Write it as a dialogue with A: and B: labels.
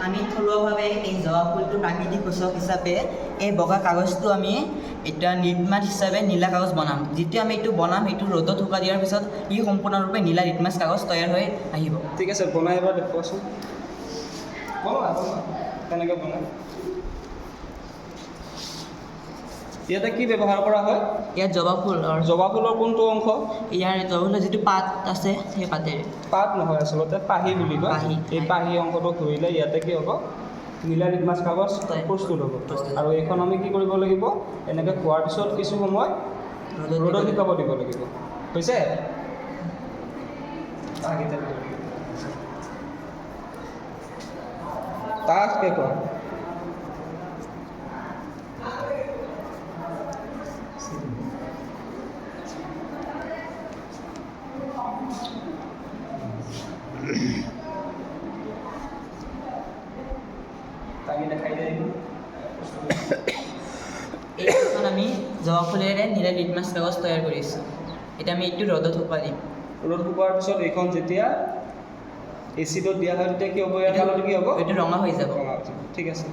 A: আমি থলুৱাভাৱে এই জবা ফুলটো প্ৰাকৃতিক সূচক হিচাপে এই বগা কাগজটো আমি এতিয়া লিটমাছ হিচাপে নীলা কাগজ বনাম। যেতিয়া আমি এইটো বনাম, এইটো ৰ'দত শুকাই দিয়াৰ পিছত ই সম্পূৰ্ণৰূপে নীলা লিটমাছ কাগজ তৈয়াৰ হৈ আহিব।
B: ঠিক আছে, বনাই এবাৰ দেখুৱাচোন। কেনেকৈ বনাই? ইয়াতে কি ব্যৱহাৰ কৰা হয়?
A: ইয়াত জবা
B: ফুলৰ কোনটো অংশ?
A: ইয়াৰ জবা ফুলৰ যিটো পাত আছে সেই পাতেৰে।
B: পাত নহয়, আচলতে পাহি বুলি কয়।
A: পাহি।
B: এই পাহি অংশটো ধৰিলে ইয়াতে কি হ'ব? নীলা লিটমাছ কাগজ প্ৰস্তুত হ'ব। আৰু এইখন আমি কি কৰিব লাগিব? এনেকৈ খোৱাৰ পিছত কিছু সময় ৰ'দত শুকাব দিব লাগিব। হৈছে? তাক কে কোৱা?
A: এইখন আমি জবা ফুলেৰে নীলা লিটমাছ কাগজ তৈয়াৰ কৰিছোঁ। এতিয়া আমি এইটো ৰ'দত শুকুৱাই দিম।
B: ৰ'দ শুকোৱাৰ পিছত এইখন যেতিয়া এচিডত দিয়া হয় তেতিয়া কি হ'ব? ইয়াৰ কালাৰটো কি হ'ব?
A: এইটো ৰঙা হৈ যাব।
B: ঠিক আছে।